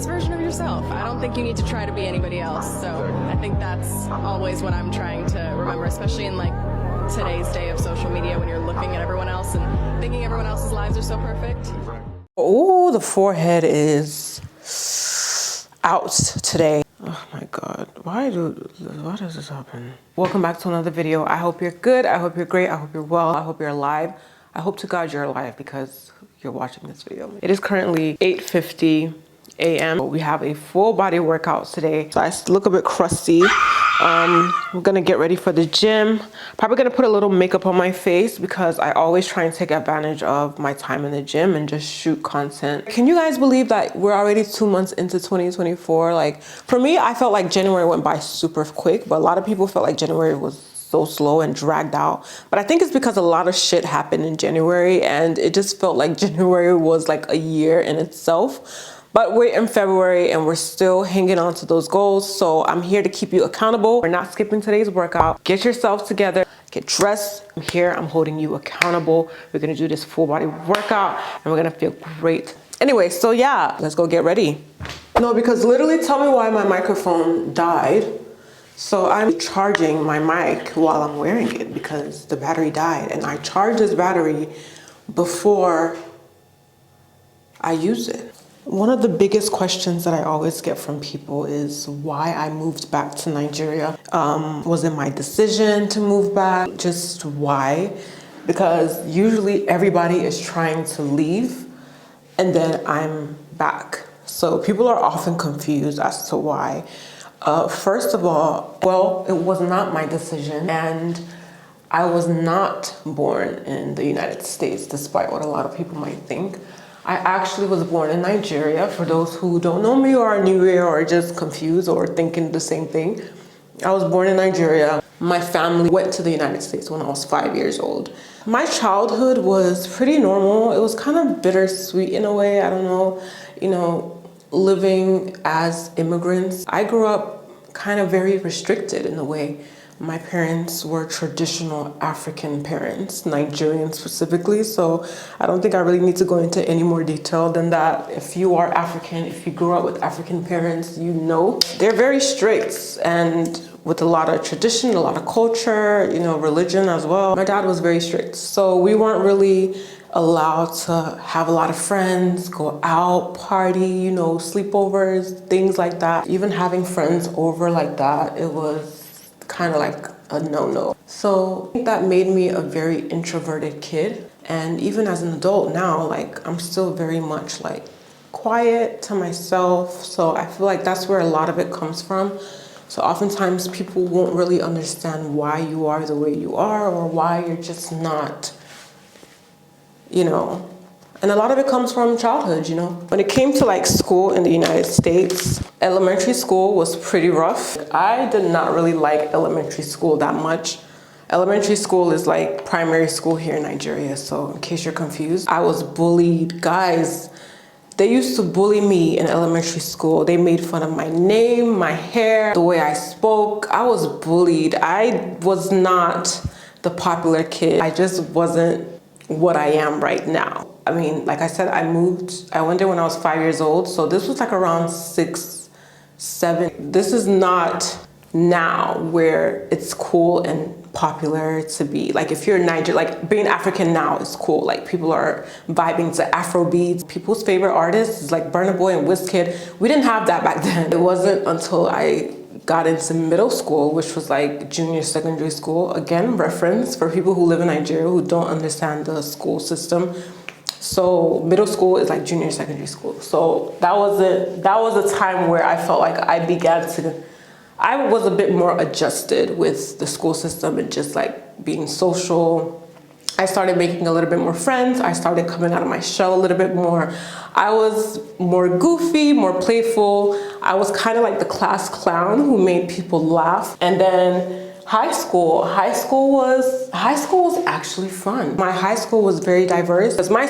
best version of yourself. I don't think you need to try to be anybody else. So I think that's always what I'm trying to remember, especially in like today's day of social media when you're looking at everyone else and thinking everyone else's lives are so perfect. Oh, the forehead is out today. Oh my God, why does this happen? Welcome back to another video. I hope you're good. I hope you're great. I hope you're well. I hope you're alive. I hope to God you're alive because you're watching this video. It is currently 8:50 a.m. We have a full body workout today. So I look a bit crusty. I'm gonna get ready for the gym. Probably gonna put a little makeup on my face because I always try and take advantage of my time in the gym and just shoot content. Can you guys believe that we're already 2 months into 2024? Like for me, I felt like January went by super quick, but a lot of people felt like January was so slow and dragged out. But I think it's because a lot of shit happened in January and it just felt like January was like a year in itself. But we're in February and we're still hanging on to those goals. So I'm here to keep you accountable. We're not skipping today's workout. Get yourself together, get dressed. I'm here, I'm holding you accountable. We're gonna do this full body workout and we're gonna feel great. Anyway, so yeah, let's go get ready. No, because literally tell me why my microphone died. So I'm charging my mic while I'm wearing it because the battery died, and I charge this battery before I use it. One of the biggest questions that I always get from people is why I moved back to Nigeria. Was it my decision to move back? Just why? Because usually everybody is trying to leave and then I'm back. So people are often confused as to why. First of all, well, it was not my decision and I was not born in the United States, despite what a lot of people might think. I actually was born in Nigeria. For those who don't know me or are new here or just confused or thinking the same thing, I was born in Nigeria. My family went to the United States when I was 5 years old. My childhood was pretty normal. It was kind of bittersweet in a way. I don't know, living as immigrants. I grew up kind of very restricted in a way. My parents were traditional African parents, Nigerian specifically, so I don't think I really need to go into any more detail than that. If you are African, if you grew up with African parents, you know they're very strict and with a lot of tradition, a lot of culture, religion as well. My dad was very strict, so we weren't really allowed to have a lot of friends, go out, party, sleepovers, things like that. Even having friends over like that, it was kind of like a no-no. So I think that made me a very introverted kid. And even as an adult now, like I'm still very much like quiet to myself. So I feel like that's where a lot of it comes from. So oftentimes people won't really understand why you are the way you are or why you're just not, and a lot of it comes from childhood, When it came to like school in the United States, elementary school was pretty rough. I did not really like elementary school that much. Elementary school is like primary school here in Nigeria, so in case you're confused. I was bullied. Guys, they used to bully me in elementary school. They made fun of my name, my hair, the way I spoke. I was bullied. I was not the popular kid. I just wasn't what I am right now. I mean, like I said, I went there when I was 5 years old. So this was like around 6, 7. This is not now where it's cool and popular to be. Like if you're Nigerian, like being African now is cool. Like people are vibing to Afro beats. People's favorite artists is like Burna Boy and Wizkid. We didn't have that back then. It wasn't until I got into middle school, which was like junior secondary school. Again, reference for people who live in Nigeria who don't understand the school system. So middle school is like junior secondary school. So that was a time where I felt like I was a bit more adjusted with the school system and just like being social. I started making a little bit more friends. I started coming out of my shell a little bit more. I was more goofy, more playful. I was kind of like the class clown who made people laugh. And then high school was actually fun. My high school was very diverse. Because my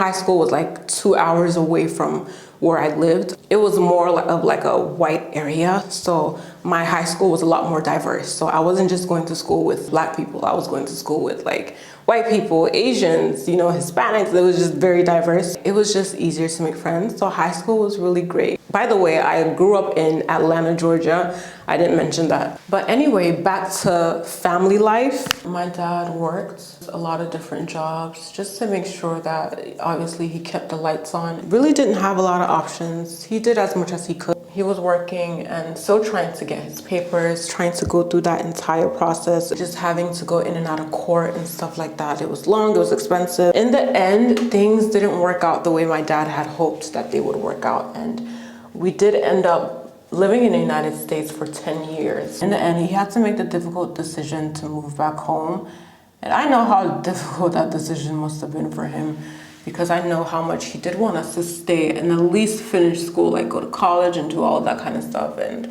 high school was like 2 hours away from where I lived. It was more of like a white area. So my high school was a lot more diverse. So I wasn't just going to school with Black people. I was going to school with like white people, Asians, you know, Hispanics. It was just very diverse. It was just easier to make friends. So high school was really great. By the way, I grew up in Atlanta, Georgia. I didn't mention that. But anyway, back to family life. My dad worked a lot of different jobs just to make sure that obviously he kept the lights on. Really didn't have a lot of options. He did as much as he could. He was working and still trying to get his papers, trying to go through that entire process, just having to go in and out of court and stuff like that. It was long, it was expensive. In the end, things didn't work out the way my dad had hoped that they would work out. And we did end up living in the United States for 10 years. In the end, he had to make the difficult decision to move back home. And I know how difficult that decision must have been for him, because I know how much he did want us to stay and at least finish school, like go to college and do all that kind of stuff. And,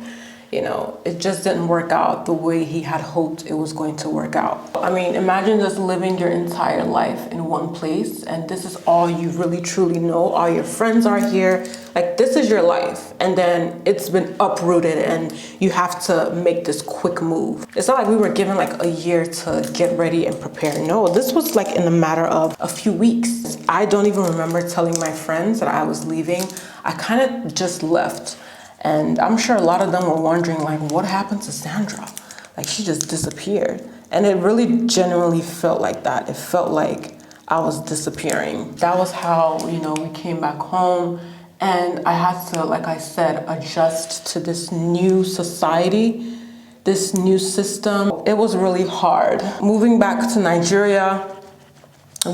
you know, it just didn't work out the way he had hoped it was going to work out. I mean, imagine just living your entire life in one place and this is all you really truly know. All your friends are here. Like, this is your life. And then it's been uprooted and you have to make this quick move. It's not like we were given like a year to get ready and prepare. No, this was like in a matter of a few weeks. I don't even remember telling my friends that I was leaving. I kind of just left. And I'm sure a lot of them were wondering, like, what happened to Sandra? Like, she just disappeared. And it really genuinely felt like that. It felt like I was disappearing. That was how, you know, we came back home. And I had to, like I said, adjust to this new society, this new system. It was really hard. Moving back to Nigeria,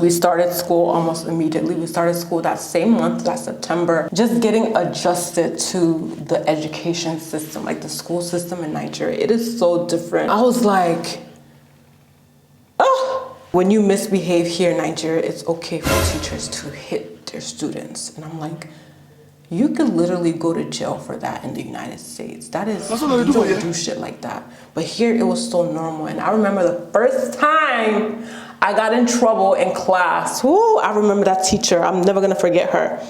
we started school almost immediately. We started school that same month, that September. Just getting adjusted to the education system, like the school system in Nigeria. It is so different. I was like, oh. When you misbehave here in Nigeria, it's okay for teachers to hit their students. And I'm like, you could literally go to jail for that in the United States. That is, you don't do shit like that. But here it was so normal. And I remember the first time I got in trouble in class. Woo, I remember that teacher. I'm never gonna forget her.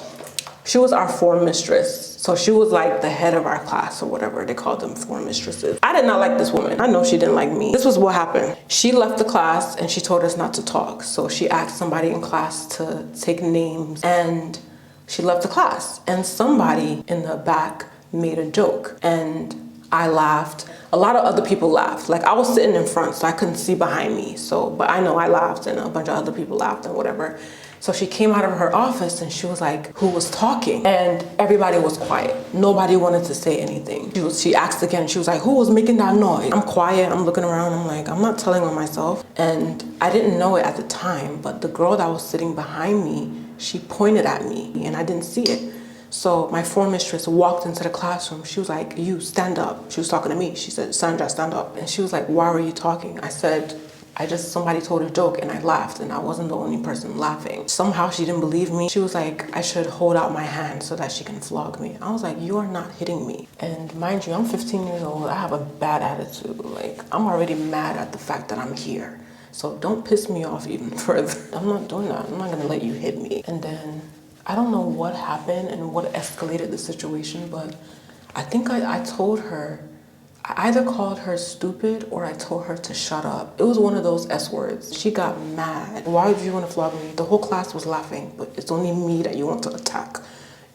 She was our form mistress. So she was like the head of our class or whatever. They called them form mistresses. I did not like this woman. I know she didn't like me. This was what happened. She left the class and she told us not to talk. So she asked somebody in class to take names and she left the class. And somebody in the back made a joke and I laughed. A lot of other people laughed. Like, I was sitting in front, so I couldn't see behind me. So, but I know I laughed and a bunch of other people laughed and whatever. So she came out of her office and she was like, who was talking? And everybody was quiet. Nobody wanted to say anything. She asked again, she was like, who was making that noise? I'm quiet, I'm looking around, I'm like, I'm not telling on myself. And I didn't know it at the time, but the girl that was sitting behind me, she pointed at me and I didn't see it. So my form mistress walked into the classroom. She was like, you stand up. She was talking to me. She said, Sandra, stand up. And she was like, why were you talking? I said, somebody told a joke and I laughed and I wasn't the only person laughing. Somehow she didn't believe me. She was like, I should hold out my hand so that she can flog me. I was like, you are not hitting me. And mind you, I'm 15 years old. I have a bad attitude. Like, I'm already mad at the fact that I'm here. So don't piss me off even further. I'm not doing that. I'm not gonna let you hit me. And then I don't know what happened and what escalated the situation, but I think I told her, I either called her stupid or I told her to shut up. It was one of those S words. She got mad. Why would you want to flog me? The whole class was laughing, but it's only me that you want to attack.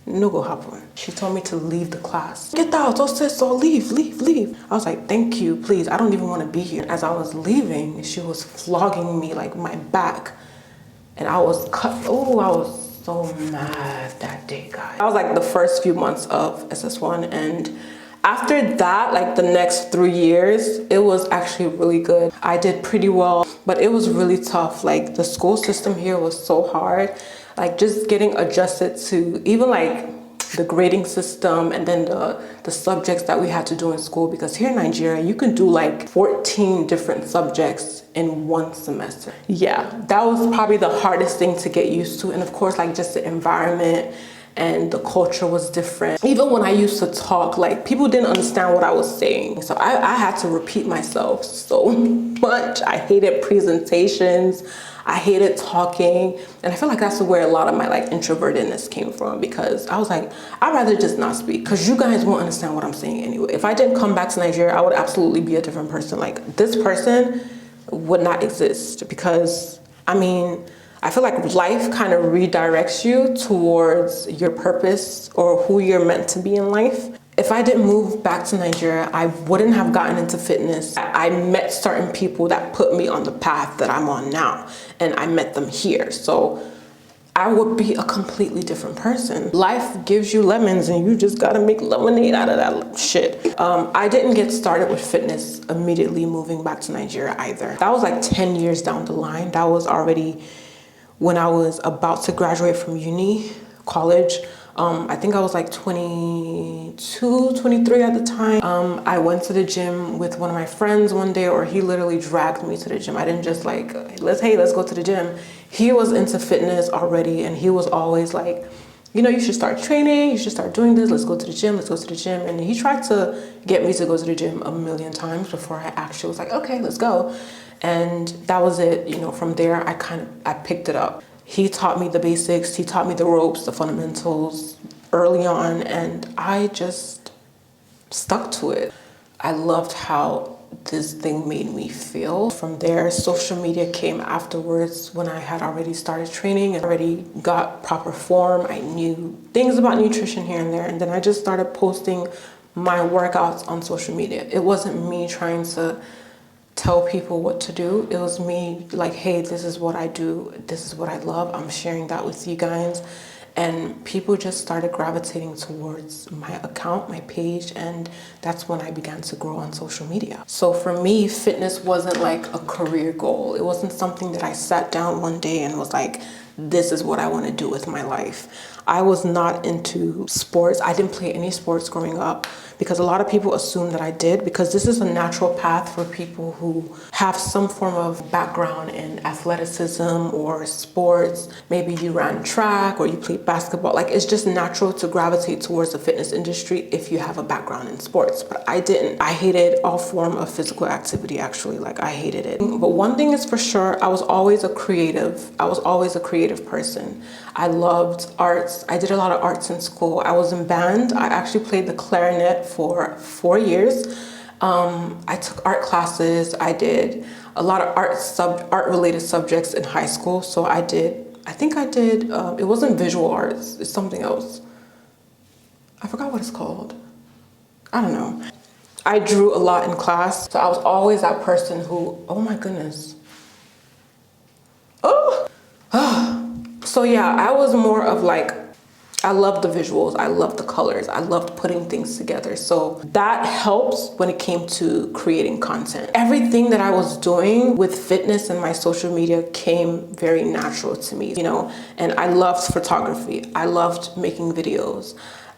No go happen. She told me to leave the class. Get out, so leave. I was like, thank you, please. I don't even want to be here. As I was leaving, she was flogging me like my back. And I was cut. Oh, I was so mad that day, guys. That was like the first few months of SS1, and after that, like the next 3 years, it was actually really good. I did pretty well, but it was really tough. Like, the school system here was so hard. Like, just getting adjusted to even like the grading system and then the subjects that we had to do in school, because here in Nigeria, you can do like 14 different subjects in one semester. Yeah, that was probably the hardest thing to get used to. And of course, like just the environment and the culture was different. Even when I used to talk, like people didn't understand what I was saying. So I had to repeat myself so much. I hated presentations. I hated talking. And I feel like that's where a lot of my like introvertedness came from, because I was like, I'd rather just not speak because you guys won't understand what I'm saying anyway. If I didn't come back to Nigeria, I would absolutely be a different person. Like this person would not exist, because I mean, I feel like life kind of redirects you towards your purpose or who you're meant to be in life. If I didn't move back to Nigeria, I wouldn't have gotten into fitness. I met certain people that put me on the path that I'm on now, and I met them here. So I would be a completely different person. Life gives you lemons and you just gotta make lemonade out of that shit. I didn't get started with fitness immediately moving back to Nigeria either. That was like 10 years down the line. That was already when I was about to graduate from college. I think I was like 22, 23 at the time. I went to the gym with one of my friends one day, or he literally dragged me to the gym. I didn't just like, hey, let's go to the gym. He was into fitness already, and he was always like, you know, you should start training, you should start doing this, let's go to the gym, let's go to the gym. And he tried to get me to go to the gym a million times before I actually was like, okay, let's go. And that was it. You know, from there, I picked it up. He taught me the basics. He taught me the ropes, the fundamentals early on, and I just stuck to it. I loved how this thing made me feel. From there, social media came afterwards when I had already started training and already got proper form. I knew things about nutrition here and there, and then I just started posting my workouts on social media. It wasn't me trying to tell people what to do. It was me like, hey, this is what I do. This is what I love. I'm sharing that with you guys. And people just started gravitating towards my account, my page, and that's when I began to grow on social media. So for me, fitness wasn't like a career goal. It wasn't something that I sat down one day and was like, this is what I want to do with my life. I was not into sports. I didn't play any sports growing up, because a lot of people assume that I did, because this is a natural path for people who have some form of background in athleticism or sports. Maybe you ran track or you played basketball. Like, it's just natural to gravitate towards the fitness industry if you have a background in sports. But I didn't. I hated all form of physical activity, actually. Like, I hated it. But one thing is for sure, I was always a creative. I was always a creative person. I loved arts. I did a lot of arts in school. I was in band. I actually played the clarinet for 4 years. I took art classes. I did a lot of art-related subjects in high school. So I think I did, it wasn't visual arts, it's something else. I forgot what it's called. I don't know. I drew a lot in class. So I was always that person who, oh my goodness. So yeah, I was more of like, I loved the visuals, I loved the colors, I loved putting things together. So that helps when it came to creating content. Everything that I was doing with fitness and my social media came very natural to me, you know, and I loved photography. I loved making videos.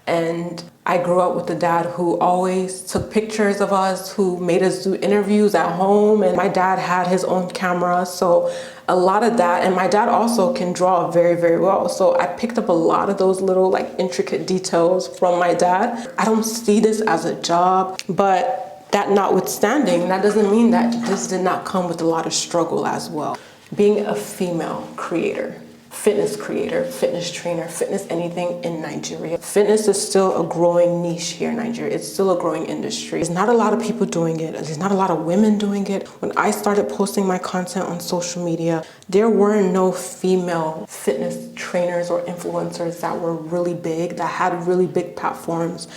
And I grew up with a dad who always took pictures of us, who made us do interviews at home. And my dad had his own camera. So a lot of that, and my dad also can draw very, very well. So I picked up a lot of those little like intricate details from my dad. I don't see this as a job, but that notwithstanding, that doesn't mean that this did not come with a lot of struggle as well. Being a female creator, fitness trainer, fitness anything in Nigeria. Fitness is still a growing niche here in Nigeria. It's still a growing industry. There's not a lot of people doing it. There's not a lot of women doing it. When I started posting my content on social media, there were no female fitness trainers or influencers that were really big, that had really big platforms.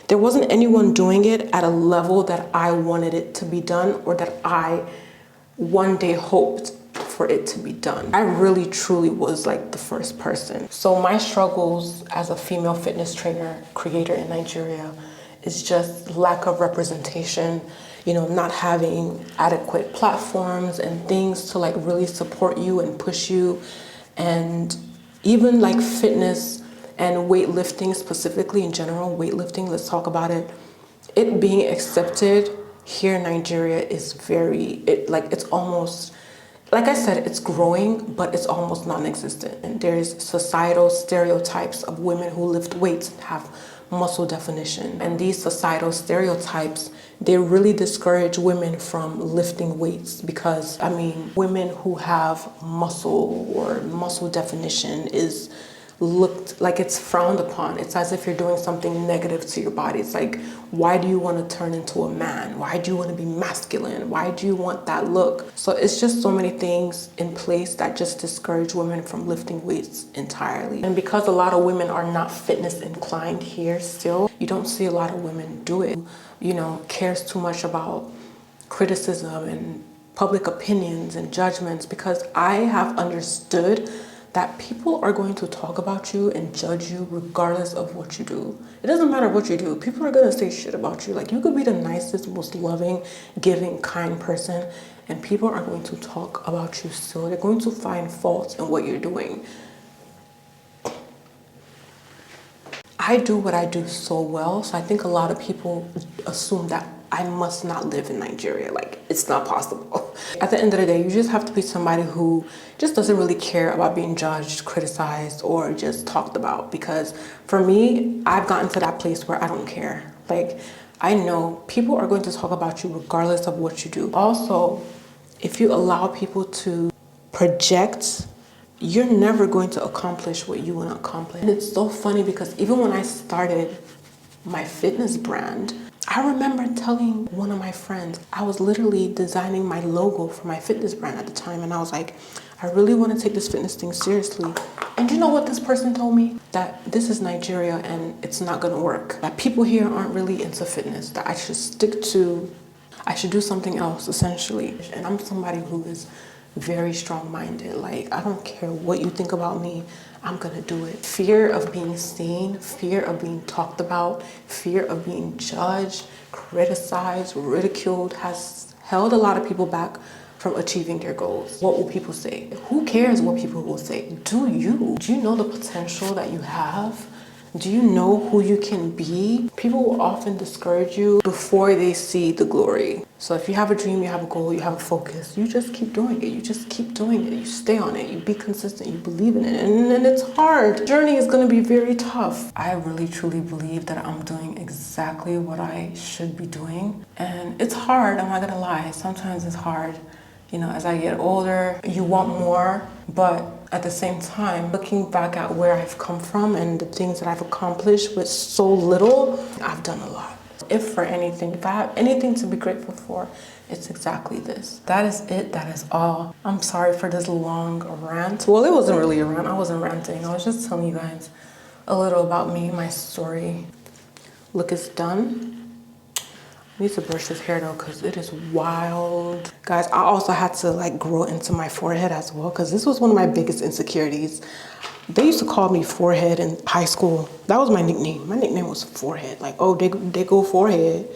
There wasn't anyone doing it at a level that I wanted it to be done, or that I one day hoped for it to be done. I really truly was like the first person. So my struggles as a female fitness trainer creator in Nigeria is just lack of representation, you know, not having adequate platforms and things to like really support you and push you. And even like fitness and weightlifting specifically, in general, weightlifting, let's talk about it. It being accepted here in Nigeria is it's almost like I said, it's growing, but it's almost non-existent. And there's societal stereotypes of women who lift weights and have muscle definition. And these societal stereotypes, they really discourage women from lifting weights because, I mean, women who have muscle or muscle definition is looked like it's frowned upon. It's as if you're doing something negative to your body. It's like, why do you want to turn into a man? Why do you want to be masculine? Why do you want that look? So it's just so many things in place that just discourage women from lifting weights entirely. And because a lot of women are not fitness inclined here still, you don't see a lot of women do it. You know, cares too much about criticism and public opinions and judgments, because I have understood that people are going to talk about you and judge you regardless of what you do. It doesn't matter what you do. People are gonna say shit about you. Like, you could be the nicest, most loving, giving, kind person, and people are going to talk about you still. They're going to find faults in what you're doing. I do what I do so well, so I think a lot of people assume that I must not live in Nigeria. Like, it's not possible. At the end of the day, you just have to be somebody who just doesn't really care about being judged, criticized, or just talked about. Because for me, I've gotten to that place where I don't care. Like, I know people are going to talk about you regardless of what you do. Also, if you allow people to project, you're never going to accomplish what you want to accomplish. And it's so funny because even when I started my fitness brand, I remember telling one of my friends, I was literally designing my logo for my fitness brand at the time, and I was like, I really want to take this fitness thing seriously. And you know what this person told me? That this is Nigeria and it's not gonna work. That people here aren't really into fitness, that I should do something else, essentially. And I'm somebody who is very strong-minded. Like, I don't care what you think about me, I'm gonna do it. Fear of being seen, fear of being talked about, fear of being judged, criticized, ridiculed has held a lot of people back from achieving their goals. What will people say? Who cares what people will say? Do you know the potential that you have? Do you know who you can be? People will often discourage you before they see the glory. So if you have a dream, you have a goal, you have a focus, you just keep doing it. You just keep doing it. You stay on it. You be consistent. You believe in it. And it's hard. The journey is going to be very tough. I really, truly believe that I'm doing exactly what I should be doing. And it's hard. I'm not going to lie. Sometimes it's hard. You know, as I get older, you want more, but at the same time, looking back at where I've come from and the things that I've accomplished with so little, I've done a lot. If for anything, if I have anything to be grateful for, it's exactly this. That is it, that is all. I'm sorry for this long rant. Well, it wasn't really a rant, I wasn't ranting. I was just telling you guys a little about me, my story. Look, it's done. I need to brush this hair though, because it is wild. Guys, I also had to like grow into my forehead as well, because this was one of my biggest insecurities. They used to call me Forehead in high school. That was my nickname. My nickname was Forehead. Like, oh, they go Forehead.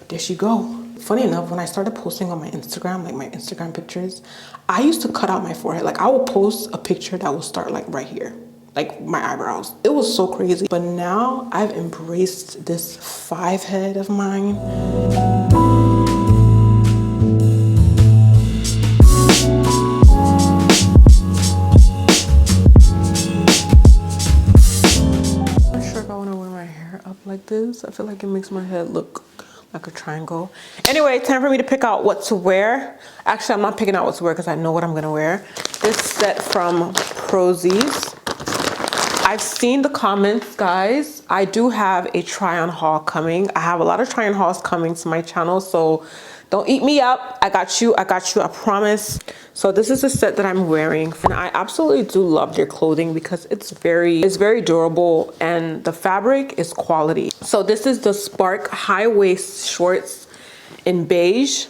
There she go. Funny enough, when I started posting on my Instagram, like my Instagram pictures, I used to cut out my forehead. Like, I would post a picture that would start like right here, like my eyebrows. It was so crazy. But now I've embraced this 5 head of mine. I'm not sure if I want to wear my hair up like this. I feel like it makes my head look like a triangle. Anyway, time for me to pick out what to wear. Actually, I'm not picking out what to wear because I know what I'm gonna wear. This set from Prozis. I've seen the comments, guys. I do have a try-on haul coming. I have a lot of try-on hauls coming to my channel, so don't eat me up. I got you, I promise. So this is the set that I'm wearing, and I absolutely do love their clothing because it's very durable and the fabric is quality. So this is the Spark high waist shorts in beige.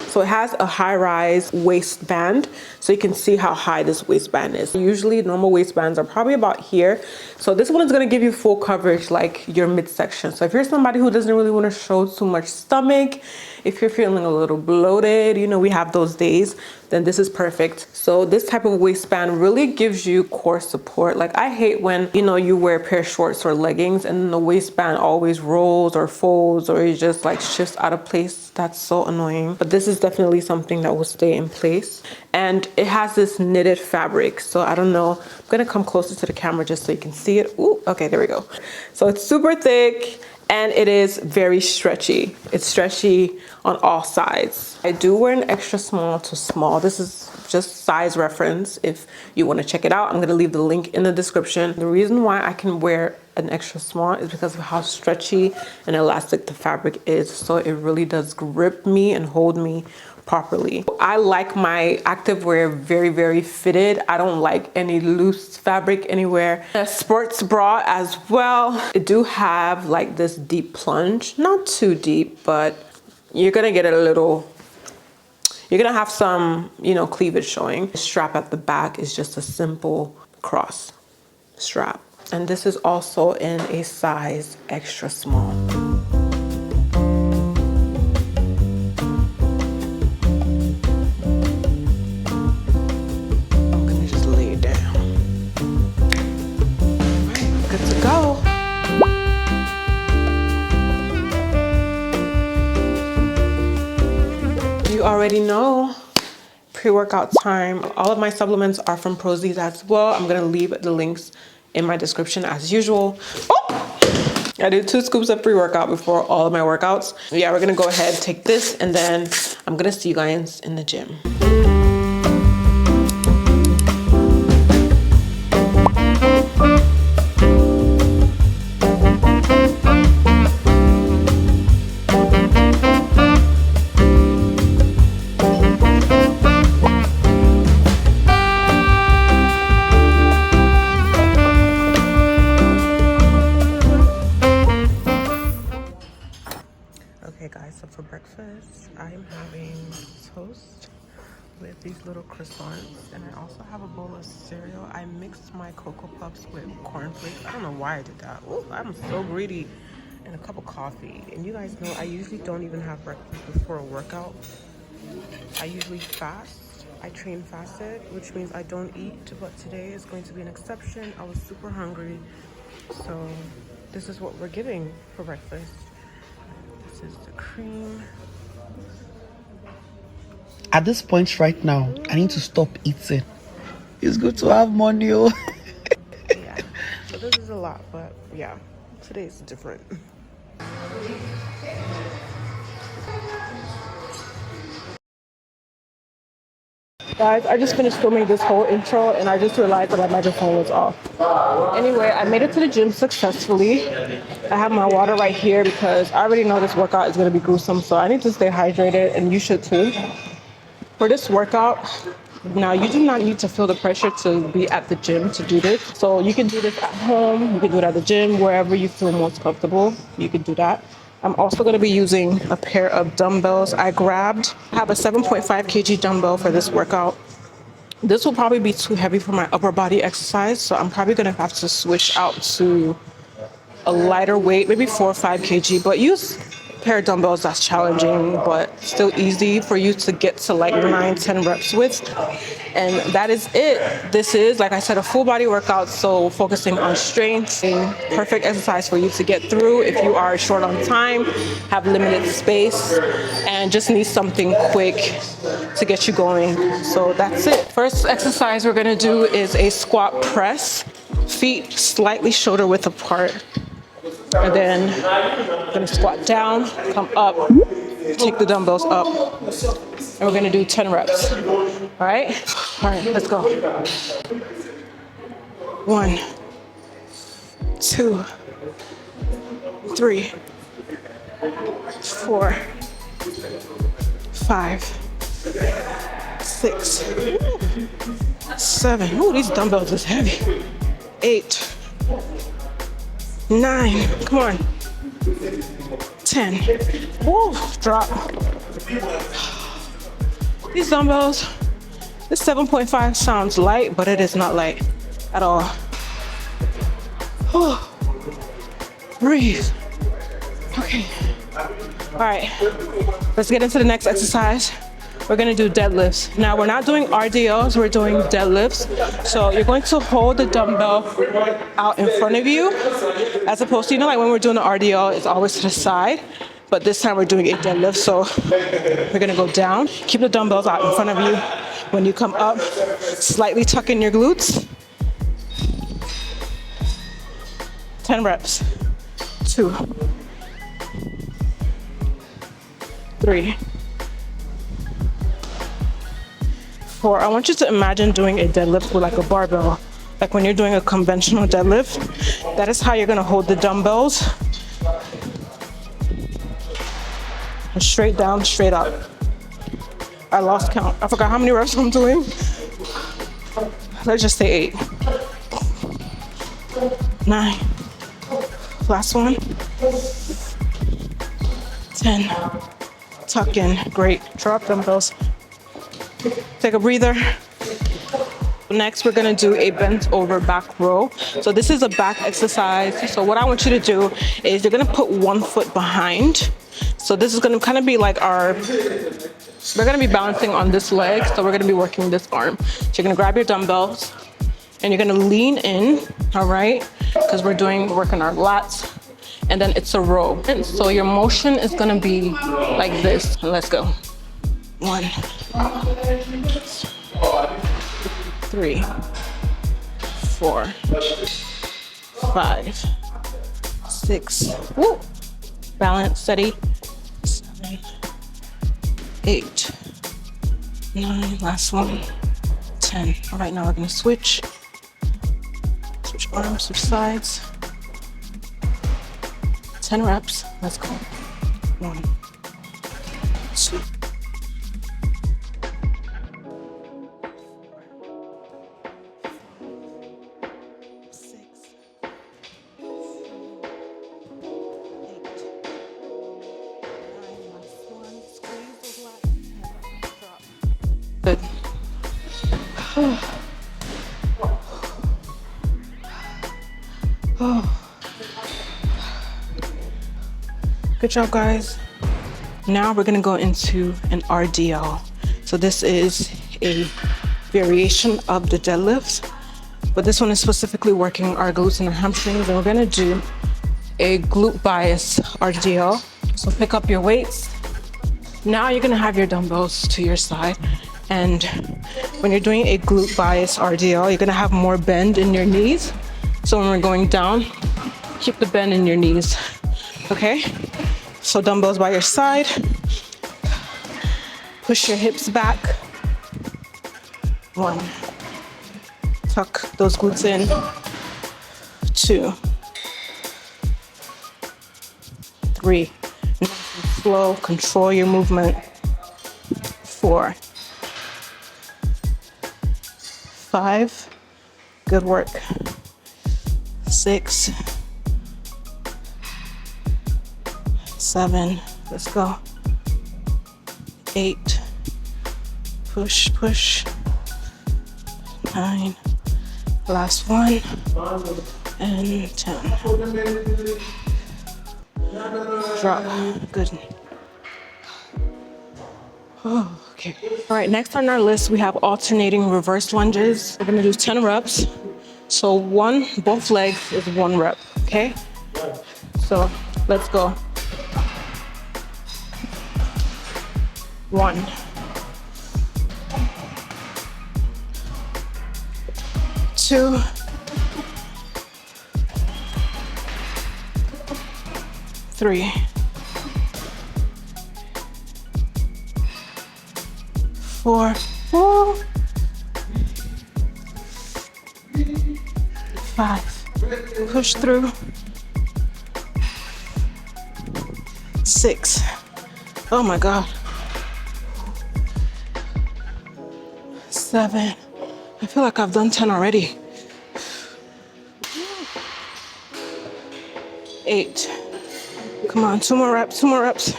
So it has a high-rise waistband, so you can see how high this waistband is. Usually normal waistbands are probably about here. So this one is gonna give you full coverage, like your midsection. So if you're somebody who doesn't really wanna show too much stomach, if you're feeling a little bloated, you know, we have those days, then this is perfect. So this type of waistband really gives you core support. Like I hate when, you know, you wear a pair of shorts or leggings and the waistband always rolls or folds or it just like shifts out of place. That's so annoying. But this is definitely something that will stay in place. And it has this knitted fabric. So I don't know, I'm gonna come closer to the camera just so you can see it. Ooh, okay, there we go. So it's super thick and it is very stretchy. It's stretchy on all sides. I do wear an extra small to small. This is just size reference. If you want to check it out, I'm going to leave the link in the description. The reason why I can wear an extra small is because of how stretchy and elastic the fabric is. So it really does grip me and hold me properly. I like my activewear very, very fitted. I don't like any loose fabric anywhere. A sports bra as well. It do have like this deep plunge, not too deep, but you're gonna get a little, you're gonna have some, you know, cleavage showing. The strap at the back is just a simple cross strap. And this is also in a size extra small. Already know pre-workout time. All of my supplements are from Prozis as well. I'm gonna leave the links in my description as usual. Oh! I did 2 scoops of pre-workout before all of my workouts. Yeah, we're gonna go ahead, take this, and then I'm gonna see you guys in the gym. For breakfast, I'm having toast with these little croissants, and I also have a bowl of cereal. I mixed my Cocoa Puffs with cornflakes. I don't know why I did that. Ooh, I'm so greedy. And a cup of coffee. And you guys know I usually don't even have breakfast before a workout. I usually fast. I train fasted, which means I don't eat, but today is going to be an exception. I was super hungry, so this is what we're giving for breakfast. This is the cream. At this point right now, I need to stop eating. It's good to have money. Oh. Yeah, so this is a lot, but yeah, today is different. Guys, I just finished filming this whole intro and I just realized that my microphone was off. Anyway, I made it to the gym successfully. I have my water right here because I already know this workout is going to be gruesome, so I need to stay hydrated, and you should too. For this workout, now you do not need to feel the pressure to be at the gym to do this. So you can do this at home, you can do it at the gym, wherever you feel most comfortable, you can do that. I'm also going to be using a pair of dumbbells I grabbed. I have a 7.5 kg dumbbell for this workout. This will probably be too heavy for my upper body exercise, so I'm probably going to have to switch out to a lighter weight, maybe 4 or 5 kg, but use a pair of dumbbells that's challenging, but still easy for you to get to like 9-10 reps with. And that is it. This is, like I said, a full body workout, so focusing on strength, and perfect exercise for you to get through if you are short on time, have limited space, and just need something quick to get you going. So that's it. First exercise we're gonna do is a squat press, feet slightly shoulder width apart. And then I'm gonna squat down, come up, take the dumbbells up, and we're gonna do 10 reps. All right, let's go. 1, 2, 3, 4, 5, 6, 7. Ooh, these dumbbells is heavy. 8, 9, come on. 10. Woo, drop. These dumbbells, this 7.5 sounds light, but it is not light at all. Oh, breathe. Okay. All right, let's get into the next exercise. we're gonna do deadlifts. Now we're not doing RDLs, we're doing deadlifts. So you're going to hold the dumbbell out in front of you, as opposed to, you know, like when we're doing the RDL, it's always to the side. But this time we're doing a deadlift, so we're gonna go down. Keep the dumbbells out in front of you. When you come up, slightly tuck in your glutes. 10 reps. 2, 3, 4. I want you to imagine doing a deadlift with like a barbell. Like when you're doing a conventional deadlift, that is how you're gonna hold the dumbbells. And straight down, straight up. I lost count. I forgot how many reps I'm doing. Let's just say 8. 9. Last one. 10. Tuck in. Great. Drop dumbbells. Take a breather. Next, we're gonna do a bent over back row. So this is a back exercise. So what I want you to do is you're gonna put one foot behind. So this is gonna kind of be like we're gonna be balancing on this leg. So we're gonna be working this arm. So you're gonna grab your dumbbells and you're gonna lean in, all right? Because we're working our lats. And then it's a row. And so your motion is gonna be like this. Let's go. 1, 3, 4, 5, 6. Woo. Balance, steady. 7, 8, 9. Last one. 10. All right, now we're gonna switch. Switch arms, switch sides. 10 reps. Let's go. 1, 2. 8. Good. Good job, guys. Now we're gonna go into an RDL. So this is a variation of the deadlift, but this one is specifically working our glutes and our hamstrings, and we're gonna do a glute bias RDL. So pick up your weights. Now you're gonna have your dumbbells to your side, and when you're doing a glute bias RDL, you're gonna have more bend in your knees. So when we're going down, keep the bend in your knees, okay? So dumbbells by your side. Push your hips back. 1. Tuck those glutes in. 2. 3. Nice and slow, control your movement. 4. 5. Good work. 6. 7. Let's go. 8. Push, push. 9. Last one. And 10. Drop. Good. Oh, okay. All right, next on our list, we have alternating reverse lunges. We're gonna do 10 reps. So both legs is 1 rep, okay? So let's go. 1. 2. 3. 4. 5. Push through. 6. Oh my God. 7. I feel like I've done 10 already. 8. Come on, 2 more reps, 2 more reps.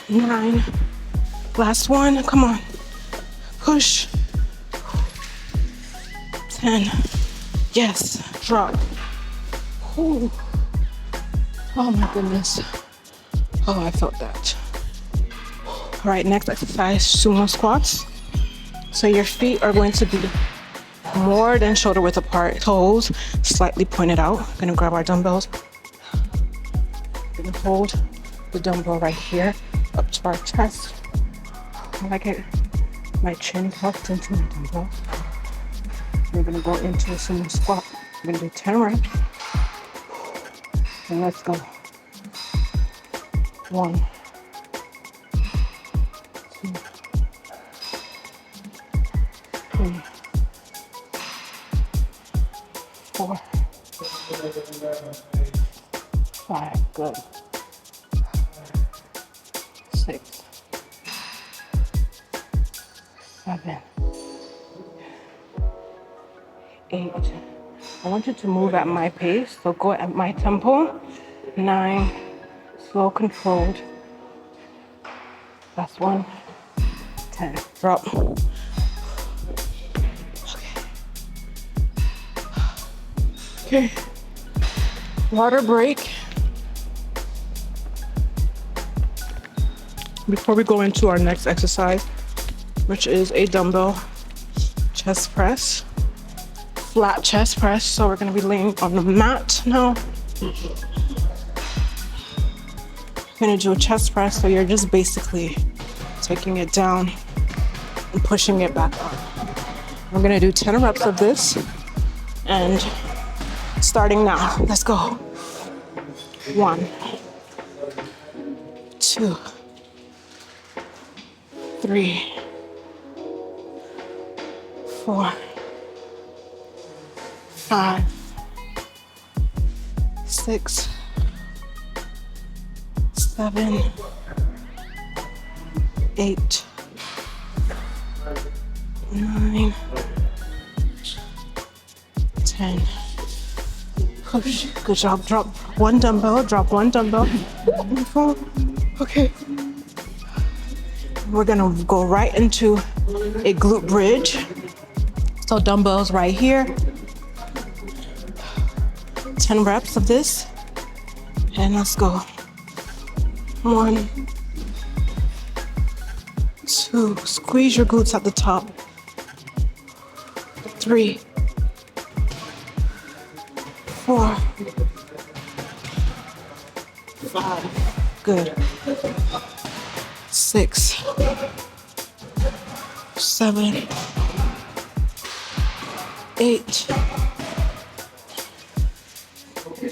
9. Last one, come on. Push. 10. Yes, drop. Ooh. Oh my goodness. Oh, I felt that. All right, next exercise, sumo squats. So your feet are going to be more than shoulder width apart, toes slightly pointed out. I'm gonna grab our dumbbells. I'm gonna hold the dumbbell right here up to our chest. I get my chin tucked into my dumbbell. We're gonna go into a sumo squat. We're gonna do 10 reps. And let's go. 1, 2, 3, 4, 5, good. 6, 7, 8. I want you to move at my pace, so go at my tempo. 9, slow, controlled. That's 1, 10. Drop. Okay. Water break. Before we go into our next exercise, which is a dumbbell chest press, flat chest press. So we're gonna be laying on the mat now. We're gonna do a chest press, so you're just basically taking it down and pushing it back up. We're gonna do 10 reps of this, and starting now. Let's go. 1, 2, 3, 4, 5, 6, 7, 8, 9, 10. Push. Good job. Drop one dumbbell. Drop one dumbbell. Okay. We're gonna go right into a glute bridge. So dumbbells right here. 10 reps of this. And let's go. 1, 2. Squeeze your glutes at the top. 3, 4, 5. Good. 6, 7, 8,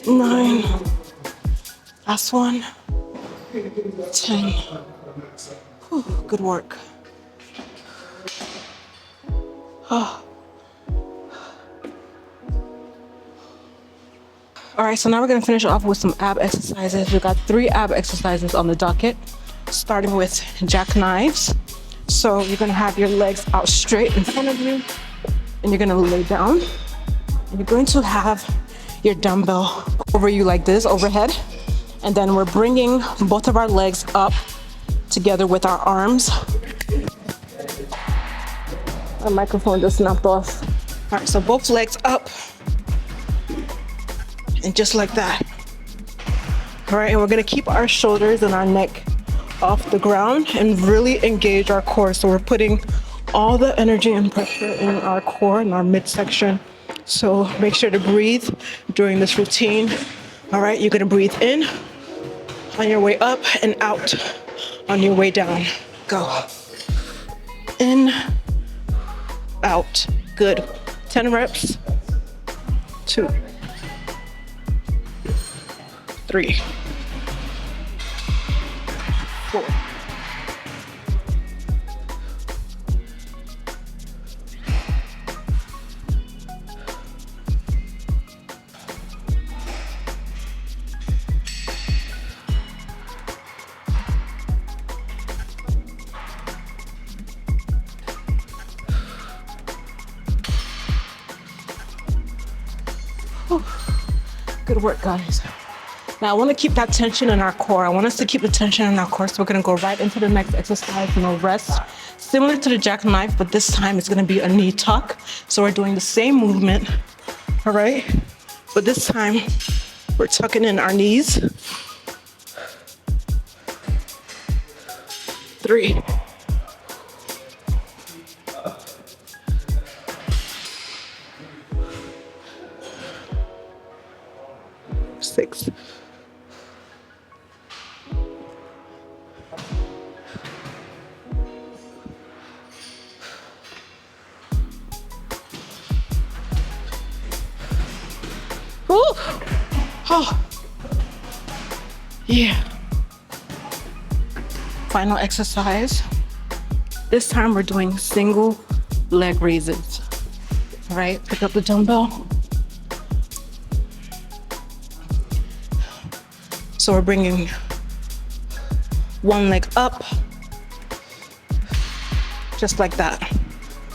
9. Last one. 10. Whew, good work. Oh. All right, so now we're gonna finish off with some ab exercises. We've got 3 ab exercises on the docket, starting with jackknives. So you're gonna have your legs out straight in front of you, and you're gonna lay down. And you're going to have your dumbbell over you like this, overhead. And then we're bringing both of our legs up together with our arms. My microphone just snapped off. All right, so both legs up. And just like that. All right, and we're gonna keep our shoulders and our neck off the ground and really engage our core. So we're putting all the energy and pressure in our core and our midsection. So make sure to breathe during this routine. All right, you're gonna breathe in on your way up and out on your way down. Go. In, out. Good. 10 reps. 2, 3, 4. Good work, guys. Now I want to keep that tension in our core. I want us to keep the tension in our core. So we're going to go right into the next exercise, rest. Similar to the jackknife, but this time it's going to be a knee tuck. So we're doing the same movement, all right? But this time we're tucking in our knees. 3, 3, 6, 'Woo! Oh, yeah. Final exercise. This time we're doing single leg raises. All right, pick up the dumbbell. So we're bringing one leg up, just like that,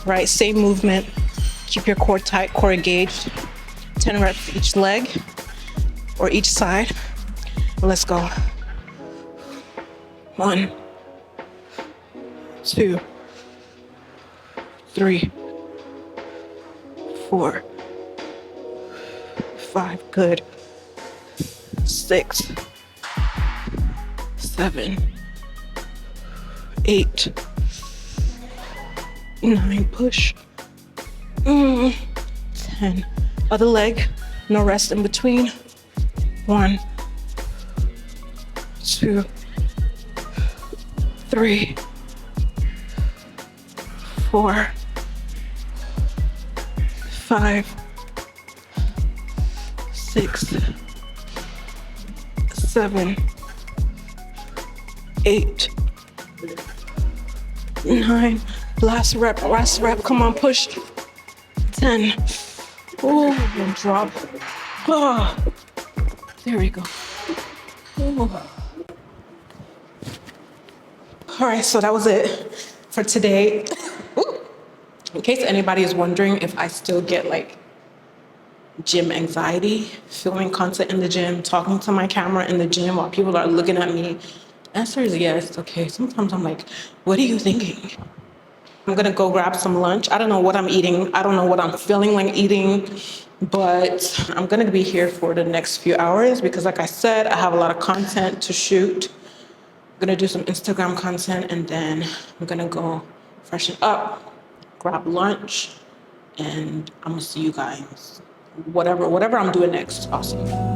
right? Same movement. Keep your core tight, core engaged. 10 reps each leg or each side. Let's go. 1, 2, 3, 4, 5, good. 6, 7, 8, 9, push. 10. Other leg, no rest in between. 1, 2, 3, 4, 5, 6, 7, 8, 9. Last rep, come on, push. 10. Oh, and drop. Oh, there we go. Oh. All right, so that was it for today. Ooh. In case anybody is wondering if I still get like gym anxiety, filming content in the gym, talking to my camera in the gym while people are looking at me, answer is yes. Okay, sometimes I'm like, what are you thinking? I'm gonna go grab some lunch. I don't know what I'm eating. I don't know what I'm feeling like eating, but I'm gonna be here for the next few hours because like I said, I have a lot of content to shoot. I'm gonna do some Instagram content and then I'm gonna go freshen up, grab lunch, and I'm gonna see you guys. Whatever I'm doing next, I'll see you.